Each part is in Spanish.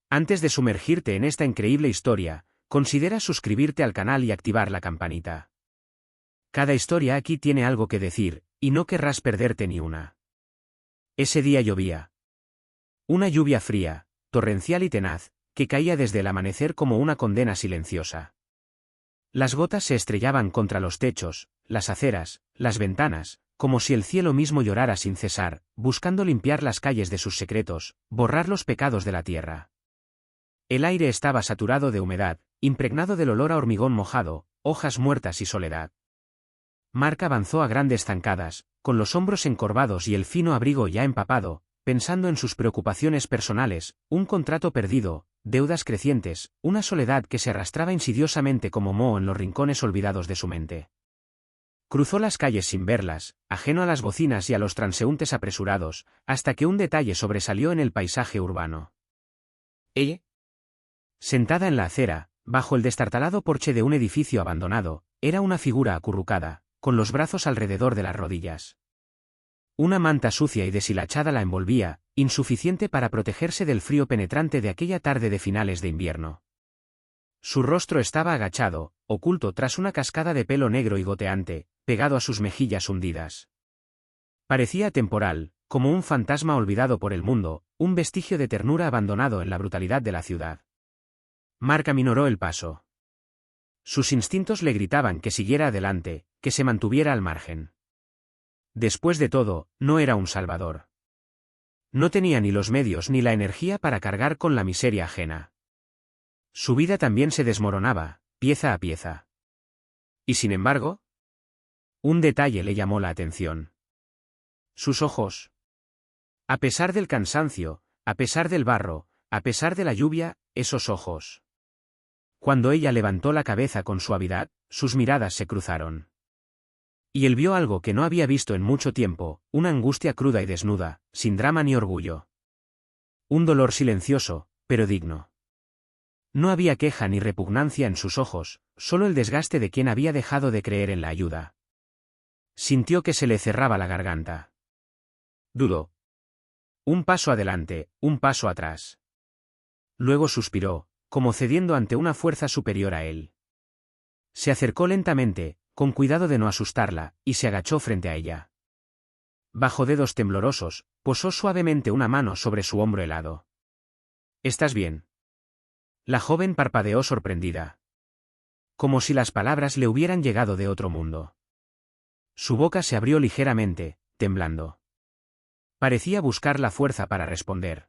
Antes de sumergirte en esta increíble historia, considera suscribirte al canal y activar la campanita. Cada historia aquí tiene algo que decir, y no querrás perderte ni una. Ese día llovía. Una lluvia fría, torrencial y tenaz, que caía desde el amanecer como una condena silenciosa. Las gotas se estrellaban contra los techos, las aceras, las ventanas, como si el cielo mismo llorara sin cesar, buscando limpiar las calles de sus secretos, borrar los pecados de la tierra. El aire estaba saturado de humedad, impregnado del olor a hormigón mojado, hojas muertas y soledad. Mark avanzó a grandes zancadas, con los hombros encorvados y el fino abrigo ya empapado, pensando en sus preocupaciones personales, un contrato perdido, deudas crecientes, una soledad que se arrastraba insidiosamente como moho en los rincones olvidados de su mente. Cruzó las calles sin verlas, ajeno a las bocinas y a los transeúntes apresurados, hasta que un detalle sobresalió en el paisaje urbano. ¿Ella? Sentada en la acera, bajo el destartalado porche de un edificio abandonado, era una figura acurrucada, con los brazos alrededor de las rodillas. Una manta sucia y deshilachada la envolvía, insuficiente para protegerse del frío penetrante de aquella tarde de finales de invierno. Su rostro estaba agachado, oculto tras una cascada de pelo negro y goteante, pegado a sus mejillas hundidas. Parecía atemporal, como un fantasma olvidado por el mundo, un vestigio de ternura abandonado en la brutalidad de la ciudad. Mark aminoró el paso. Sus instintos le gritaban que siguiera adelante, que se mantuviera al margen. Después de todo, no era un salvador. No tenía ni los medios ni la energía para cargar con la miseria ajena. Su vida también se desmoronaba, pieza a pieza. Y sin embargo, un detalle le llamó la atención. Sus ojos. A pesar del cansancio, a pesar del barro, a pesar de la lluvia, esos ojos. Cuando ella levantó la cabeza con suavidad, sus miradas se cruzaron. Y él vio algo que no había visto en mucho tiempo, una angustia cruda y desnuda, sin drama ni orgullo. Un dolor silencioso, pero digno. No había queja ni repugnancia en sus ojos, solo el desgaste de quien había dejado de creer en la ayuda. Sintió que se le cerraba la garganta. Dudó. Un paso adelante, un paso atrás. Luego suspiró, como cediendo ante una fuerza superior a él. Se acercó lentamente, con cuidado de no asustarla, y se agachó frente a ella. Bajo dedos temblorosos, posó suavemente una mano sobre su hombro helado. ¿Estás bien? La joven parpadeó sorprendida. Como si las palabras le hubieran llegado de otro mundo. Su boca se abrió ligeramente, temblando. Parecía buscar la fuerza para responder.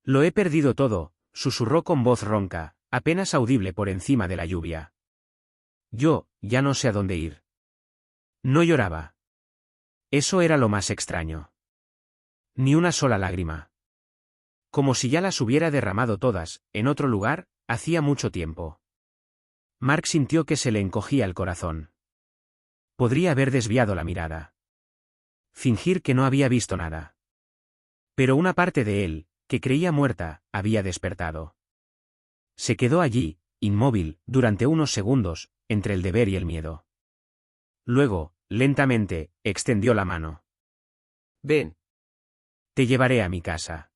Lo he perdido todo, susurró con voz ronca, apenas audible por encima de la lluvia. Yo, ya no sé a dónde ir. No lloraba. Eso era lo más extraño. Ni una sola lágrima. Como si ya las hubiera derramado todas, en otro lugar, hacía mucho tiempo. Mark sintió que se le encogía el corazón. Podría haber desviado la mirada. Fingir que no había visto nada. Pero una parte de él, que creía muerta, había despertado. Se quedó allí, inmóvil, durante unos segundos, entre el deber y el miedo. Luego, lentamente, extendió la mano. Ven. Te llevaré a mi casa.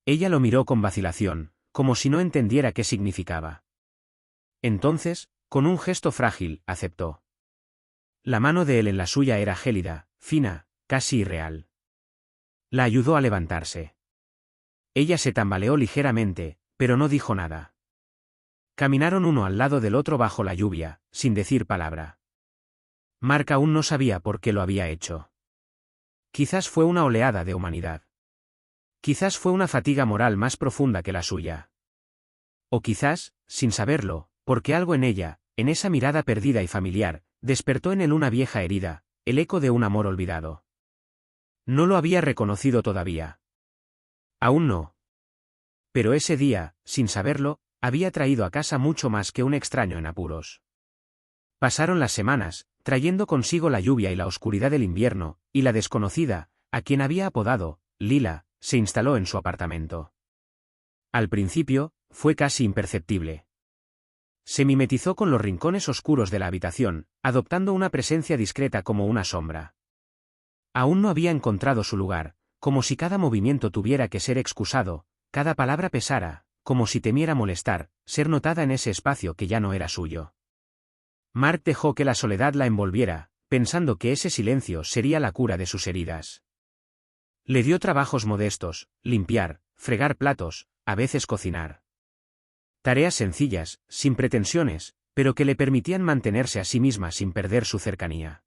Ella lo miró con vacilación, como si no entendiera qué significaba. Entonces, con un gesto frágil, aceptó. La mano de él en la suya era gélida, fina, casi irreal. La ayudó a levantarse. Ella se tambaleó ligeramente, pero no dijo nada. Caminaron uno al lado del otro bajo la lluvia, sin decir palabra. Mark aún no sabía por qué lo había hecho. Quizás fue una oleada de humanidad. Quizás fue una fatiga moral más profunda que la suya. O quizás, sin saberlo, porque algo en ella, en esa mirada perdida y familiar, despertó en él una vieja herida, el eco de un amor olvidado. No lo había reconocido todavía. Aún no. Pero ese día, sin saberlo, había traído a casa mucho más que un extraño en apuros. Pasaron las semanas, trayendo consigo la lluvia y la oscuridad del invierno, y la desconocida, a quien había apodado Lila, se instaló en su apartamento. Al principio, fue casi imperceptible. Se mimetizó con los rincones oscuros de la habitación, adoptando una presencia discreta como una sombra. Aún no había encontrado su lugar, como si cada movimiento tuviera que ser excusado, cada palabra pesara, como si temiera molestar, ser notada en ese espacio que ya no era suyo. Mark dejó que la soledad la envolviera, pensando que ese silencio sería la cura de sus heridas. Le dio trabajos modestos, limpiar, fregar platos, a veces cocinar. Tareas sencillas, sin pretensiones, pero que le permitían mantenerse a sí misma sin perder su cercanía.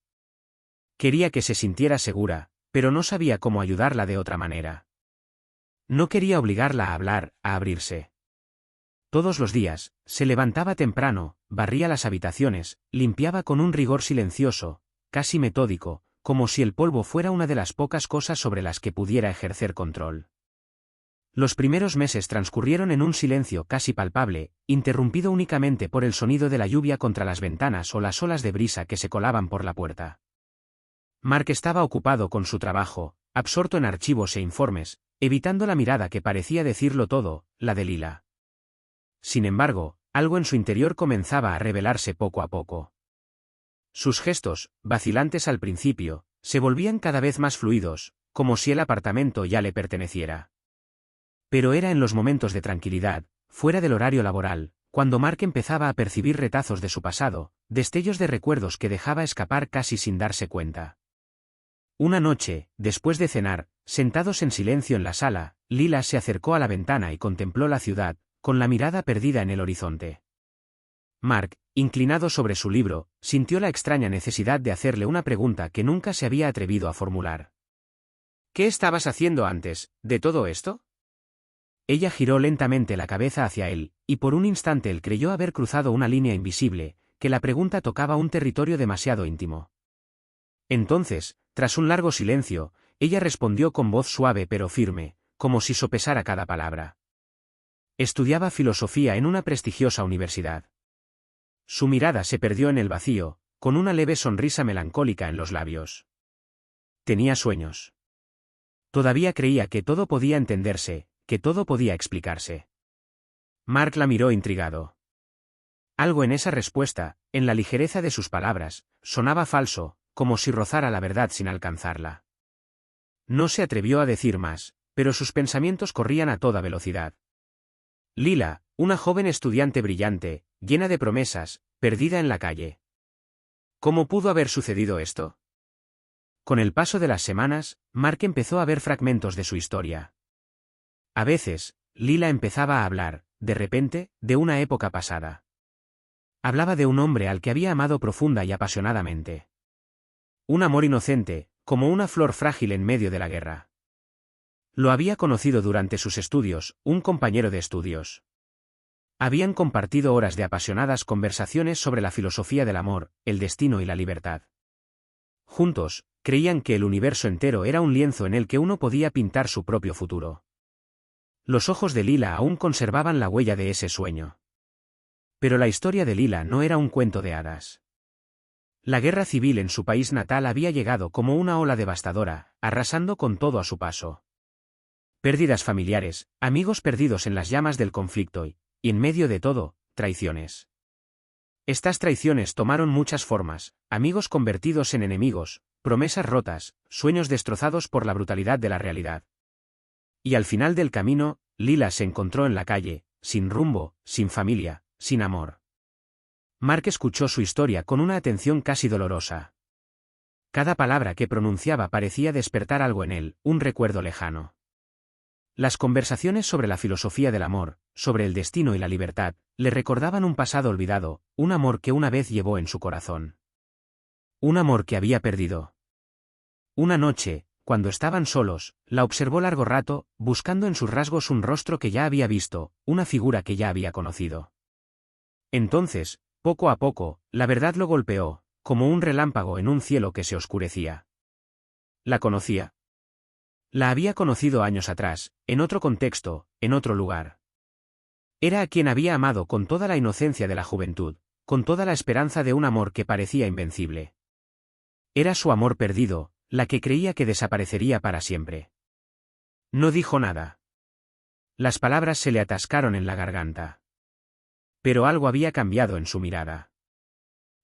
Quería que se sintiera segura, pero no sabía cómo ayudarla de otra manera. No quería obligarla a hablar, a abrirse. Todos los días, se levantaba temprano, barría las habitaciones, limpiaba con un rigor silencioso, casi metódico, como si el polvo fuera una de las pocas cosas sobre las que pudiera ejercer control. Los primeros meses transcurrieron en un silencio casi palpable, interrumpido únicamente por el sonido de la lluvia contra las ventanas o las olas de brisa que se colaban por la puerta. Mark estaba ocupado con su trabajo, absorto en archivos e informes, evitando la mirada que parecía decirlo todo, la de Lila. Sin embargo, algo en su interior comenzaba a revelarse poco a poco. Sus gestos, vacilantes al principio, se volvían cada vez más fluidos, como si el apartamento ya le perteneciera. Pero era en los momentos de tranquilidad, fuera del horario laboral, cuando Mark empezaba a percibir retazos de su pasado, destellos de recuerdos que dejaba escapar casi sin darse cuenta. Una noche, después de cenar, sentados en silencio en la sala, Lila se acercó a la ventana y contempló la ciudad, con la mirada perdida en el horizonte. Mark, inclinado sobre su libro, sintió la extraña necesidad de hacerle una pregunta que nunca se había atrevido a formular. ¿Qué estabas haciendo antes de todo esto? Ella giró lentamente la cabeza hacia él, y por un instante él creyó haber cruzado una línea invisible, que la pregunta tocaba un territorio demasiado íntimo. Entonces, tras un largo silencio, ella respondió con voz suave pero firme, como si sopesara cada palabra. Estudiaba filosofía en una prestigiosa universidad. Su mirada se perdió en el vacío, con una leve sonrisa melancólica en los labios. Tenía sueños. Todavía creía que todo podía entenderse, que todo podía explicarse. Mark la miró intrigado. Algo en esa respuesta, en la ligereza de sus palabras, sonaba falso, como si rozara la verdad sin alcanzarla. No se atrevió a decir más, pero sus pensamientos corrían a toda velocidad. Lila, una joven estudiante brillante, llena de promesas, perdida en la calle. ¿Cómo pudo haber sucedido esto? Con el paso de las semanas, Mark empezó a ver fragmentos de su historia. A veces, Lila empezaba a hablar, de repente, de una época pasada. Hablaba de un hombre al que había amado profunda y apasionadamente. Un amor inocente, como una flor frágil en medio de la guerra. Lo había conocido durante sus estudios, un compañero de estudios. Habían compartido horas de apasionadas conversaciones sobre la filosofía del amor, el destino y la libertad. Juntos, creían que el universo entero era un lienzo en el que uno podía pintar su propio futuro. Los ojos de Lila aún conservaban la huella de ese sueño. Pero la historia de Lila no era un cuento de hadas. La guerra civil en su país natal había llegado como una ola devastadora, arrasando con todo a su paso. Pérdidas familiares, amigos perdidos en las llamas del conflicto y en medio de todo, traiciones. Estas traiciones tomaron muchas formas, amigos convertidos en enemigos, promesas rotas, sueños destrozados por la brutalidad de la realidad. Y al final del camino, Lila se encontró en la calle, sin rumbo, sin familia, sin amor. Mark escuchó su historia con una atención casi dolorosa. Cada palabra que pronunciaba parecía despertar algo en él, un recuerdo lejano. Las conversaciones sobre la filosofía del amor, sobre el destino y la libertad, le recordaban un pasado olvidado, un amor que una vez llevó en su corazón. Un amor que había perdido. Una noche, cuando estaban solos, la observó largo rato, buscando en sus rasgos un rostro que ya había visto, una figura que ya había conocido. Entonces, poco a poco, la verdad lo golpeó, como un relámpago en un cielo que se oscurecía. La conocía. La había conocido años atrás, en otro contexto, en otro lugar. Era a quien había amado con toda la inocencia de la juventud, con toda la esperanza de un amor que parecía invencible. Era su amor perdido, la que creía que desaparecería para siempre. No dijo nada. Las palabras se le atascaron en la garganta. Pero algo había cambiado en su mirada.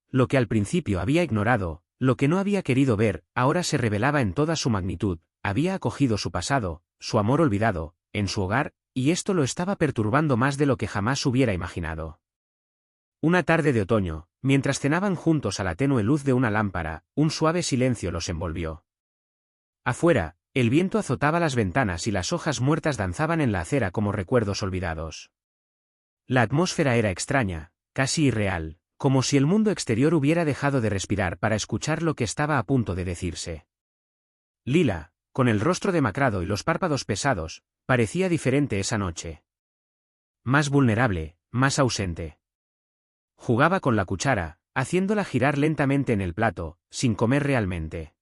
Lo que al principio había ignorado, lo que no había querido ver, ahora se revelaba en toda su magnitud. Había acogido su pasado, su amor olvidado, en su hogar, y esto lo estaba perturbando más de lo que jamás hubiera imaginado. Una tarde de otoño, mientras cenaban juntos a la tenue luz de una lámpara, un suave silencio los envolvió. Afuera, el viento azotaba las ventanas y las hojas muertas danzaban en la acera como recuerdos olvidados. La atmósfera era extraña, casi irreal, como si el mundo exterior hubiera dejado de respirar para escuchar lo que estaba a punto de decirse. Lila, con el rostro demacrado y los párpados pesados, parecía diferente esa noche. Más vulnerable, más ausente. Jugaba con la cuchara, haciéndola girar lentamente en el plato, sin comer realmente.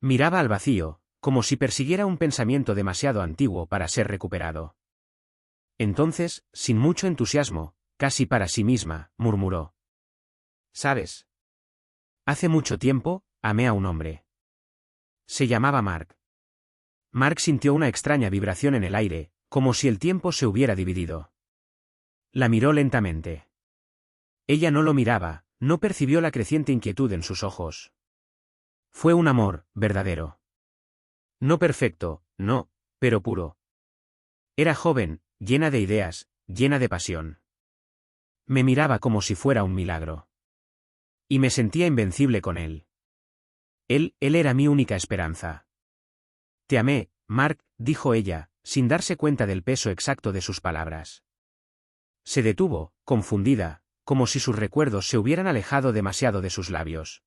Miraba al vacío, como si persiguiera un pensamiento demasiado antiguo para ser recuperado. Entonces, sin mucho entusiasmo, casi para sí misma, murmuró. ¿Sabes? Hace mucho tiempo, amé a un hombre. Se llamaba Mark. Mark sintió una extraña vibración en el aire, como si el tiempo se hubiera dividido. La miró lentamente. Ella no lo miraba, no percibió la creciente inquietud en sus ojos. Fue un amor, verdadero. No perfecto, no, pero puro. Era joven, llena de ideas, llena de pasión. Me miraba como si fuera un milagro. Y me sentía invencible con él. Él era mi única esperanza. Te amé, Mark, dijo ella, sin darse cuenta del peso exacto de sus palabras. Se detuvo, confundida, como si sus recuerdos se hubieran alejado demasiado de sus labios.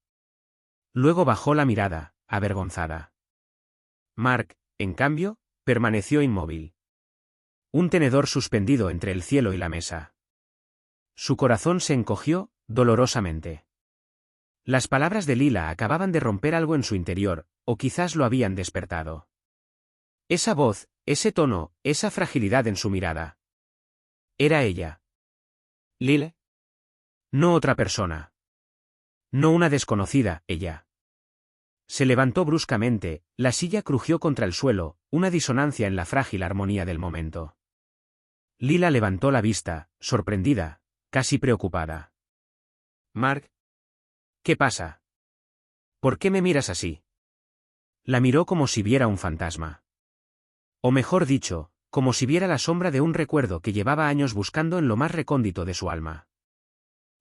Luego bajó la mirada, avergonzada. Mark, en cambio, permaneció inmóvil. Un tenedor suspendido entre el cielo y la mesa. Su corazón se encogió, dolorosamente. Las palabras de Lila acababan de romper algo en su interior, o quizás lo habían despertado. Esa voz, ese tono, esa fragilidad en su mirada. Era ella. ¿Lila? No otra persona. No una desconocida, ella. Se levantó bruscamente, la silla crujió contra el suelo, una disonancia en la frágil armonía del momento. Lila levantó la vista, sorprendida, casi preocupada. Mark. ¿Qué pasa? ¿Por qué me miras así? La miró como si viera un fantasma. O mejor dicho, como si viera la sombra de un recuerdo que llevaba años buscando en lo más recóndito de su alma.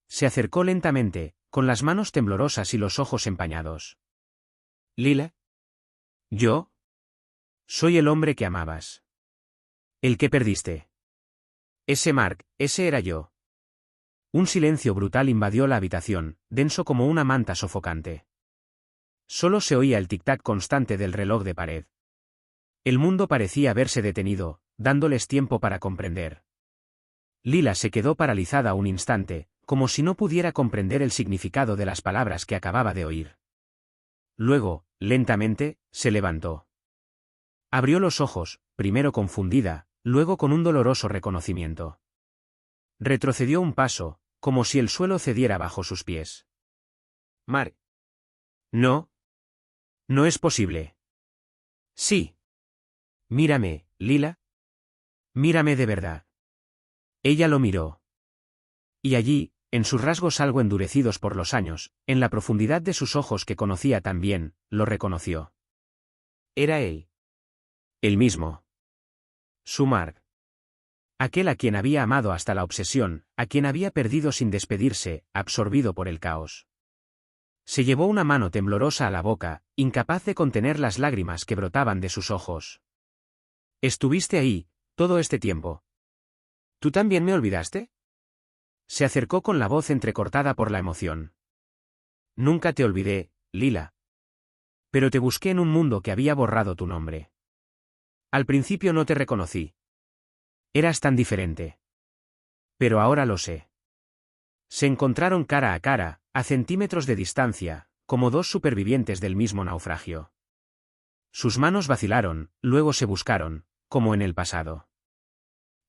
Se acercó lentamente, con las manos temblorosas y los ojos empañados. ¿Lila? ¿Yo? Soy el hombre que amabas. El que perdiste. Ese Mark, ese era yo. Un silencio brutal invadió la habitación, denso como una manta sofocante. Solo se oía el tic-tac constante del reloj de pared. El mundo parecía haberse detenido, dándoles tiempo para comprender. Lila se quedó paralizada un instante, como si no pudiera comprender el significado de las palabras que acababa de oír. Luego, lentamente, se levantó. Abrió los ojos, primero confundida, luego con un doloroso reconocimiento. Retrocedió un paso, como si el suelo cediera bajo sus pies. Mark. No. No es posible. Sí. Mírame, Lila. Mírame de verdad. Ella lo miró. Y allí, en sus rasgos algo endurecidos por los años, en la profundidad de sus ojos que conocía tan bien, lo reconoció. Era él. El mismo. Su Mark. Aquel a quien había amado hasta la obsesión, a quien había perdido sin despedirse, absorbido por el caos. Se llevó una mano temblorosa a la boca, incapaz de contener las lágrimas que brotaban de sus ojos. Estuviste ahí, todo este tiempo. ¿Tú también me olvidaste? Se acercó con la voz entrecortada por la emoción. Nunca te olvidé, Lila. Pero te busqué en un mundo que había borrado tu nombre. Al principio no te reconocí. Eras tan diferente. Pero ahora lo sé. Se encontraron cara a cara, a centímetros de distancia, como dos supervivientes del mismo naufragio. Sus manos vacilaron, luego se buscaron, como en el pasado.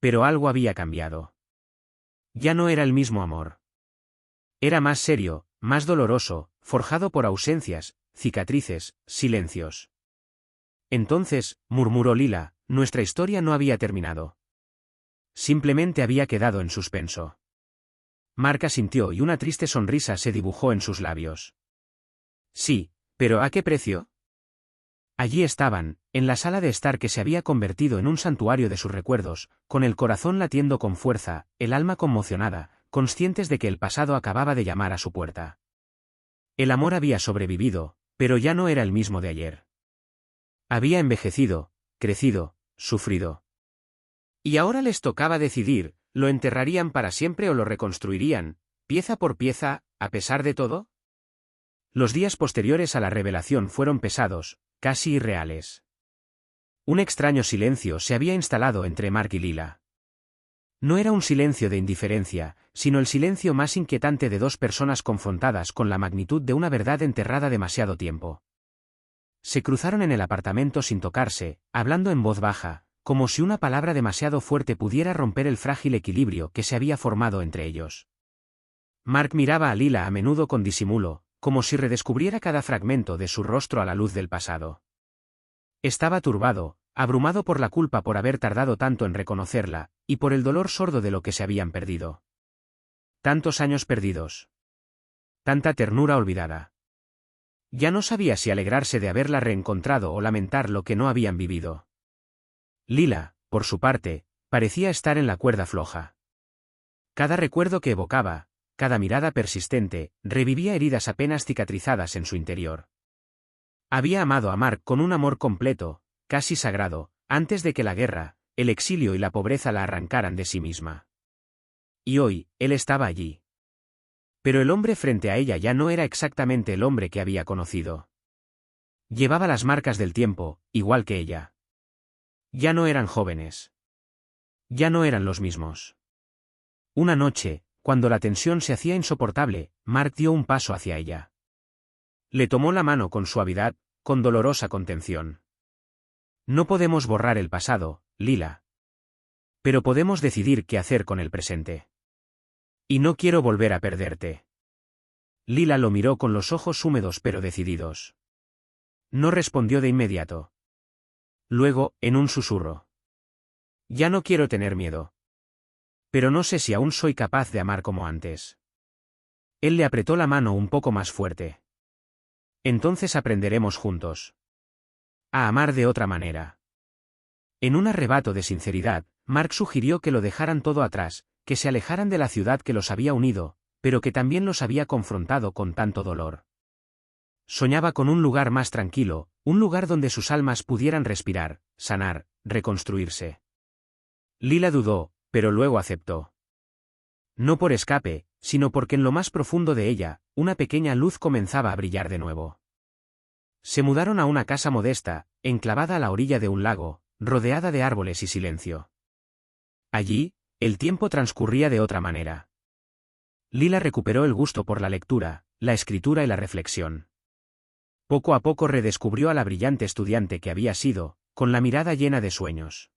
Pero algo había cambiado. Ya no era el mismo amor. Era más serio, más doloroso, forjado por ausencias, cicatrices, silencios. Entonces, murmuró Lila, nuestra historia no había terminado. Simplemente había quedado en suspenso. Mark asintió y una triste sonrisa se dibujó en sus labios. Sí, pero ¿a qué precio? Allí estaban, en la sala de estar que se había convertido en un santuario de sus recuerdos, con el corazón latiendo con fuerza, el alma conmocionada, conscientes de que el pasado acababa de llamar a su puerta. El amor había sobrevivido, pero ya no era el mismo de ayer. Había envejecido, crecido, sufrido. Y ahora les tocaba decidir, ¿lo enterrarían para siempre o lo reconstruirían, pieza por pieza, a pesar de todo? Los días posteriores a la revelación fueron pesados, casi irreales. Un extraño silencio se había instalado entre Mark y Lila. No era un silencio de indiferencia, sino el silencio más inquietante de dos personas confrontadas con la magnitud de una verdad enterrada demasiado tiempo. Se cruzaron en el apartamento sin tocarse, hablando en voz baja, como si una palabra demasiado fuerte pudiera romper el frágil equilibrio que se había formado entre ellos. Mark miraba a Lila a menudo con disimulo, como si redescubriera cada fragmento de su rostro a la luz del pasado. Estaba turbado, abrumado por la culpa por haber tardado tanto en reconocerla, y por el dolor sordo de lo que se habían perdido. Tantos años perdidos. Tanta ternura olvidada. Ya no sabía si alegrarse de haberla reencontrado o lamentar lo que no habían vivido. Lila, por su parte, parecía estar en la cuerda floja. Cada recuerdo que evocaba, cada mirada persistente, revivía heridas apenas cicatrizadas en su interior. Había amado a Mark con un amor completo, casi sagrado, antes de que la guerra, el exilio y la pobreza la arrancaran de sí misma. Y hoy, él estaba allí. Pero el hombre frente a ella ya no era exactamente el hombre que había conocido. Llevaba las marcas del tiempo, igual que ella. Ya no eran jóvenes. Ya no eran los mismos. Una noche, cuando la tensión se hacía insoportable, Mark dio un paso hacia ella. Le tomó la mano con suavidad, con dolorosa contención. No podemos borrar el pasado, Lila. Pero podemos decidir qué hacer con el presente. Y no quiero volver a perderte. Lila lo miró con los ojos húmedos pero decididos. No respondió de inmediato. Luego, en un susurro. Ya no quiero tener miedo. Pero no sé si aún soy capaz de amar como antes. Él le apretó la mano un poco más fuerte. Entonces aprenderemos juntos. A amar de otra manera. En un arrebato de sinceridad, Mark sugirió que lo dejaran todo atrás, que se alejaran de la ciudad que los había unido, pero que también los había confrontado con tanto dolor. Soñaba con un lugar más tranquilo, un lugar donde sus almas pudieran respirar, sanar, reconstruirse. Lila dudó, pero luego aceptó. No por escape, sino porque en lo más profundo de ella, una pequeña luz comenzaba a brillar de nuevo. Se mudaron a una casa modesta, enclavada a la orilla de un lago, rodeada de árboles y silencio. Allí, el tiempo transcurría de otra manera. Lila recuperó el gusto por la lectura, la escritura y la reflexión. Poco a poco redescubrió a la brillante estudiante que había sido, con la mirada llena de sueños.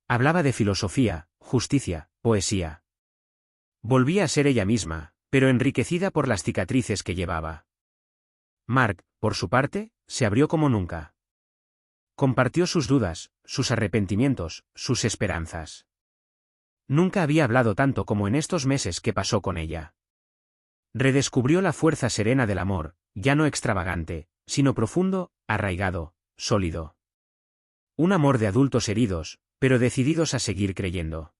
Hablaba de filosofía, justicia, poesía. Volvía a ser ella misma, pero enriquecida por las cicatrices que llevaba. Mark, por su parte, se abrió como nunca. Compartió sus dudas, sus arrepentimientos, sus esperanzas. Nunca había hablado tanto como en estos meses que pasó con ella. Redescubrió la fuerza serena del amor, ya no extravagante, sino profundo, arraigado, sólido. Un amor de adultos heridos, pero decididos a seguir creyendo.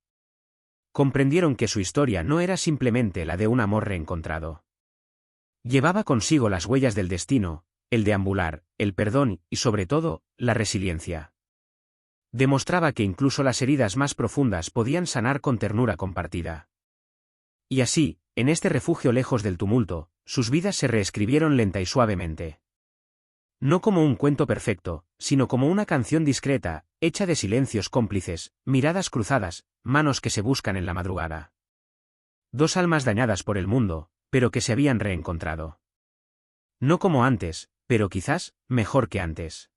Comprendieron que su historia no era simplemente la de un amor reencontrado. Llevaba consigo las huellas del destino, el deambular, el perdón y, sobre todo, la resiliencia. Demostraba que incluso las heridas más profundas podían sanar con ternura compartida. Y así, en este refugio lejos del tumulto, sus vidas se reescribieron lenta y suavemente. No como un cuento perfecto, sino como una canción discreta, hecha de silencios cómplices, miradas cruzadas, manos que se buscan en la madrugada. Dos almas dañadas por el mundo, pero que se habían reencontrado. No como antes, pero quizás, mejor que antes.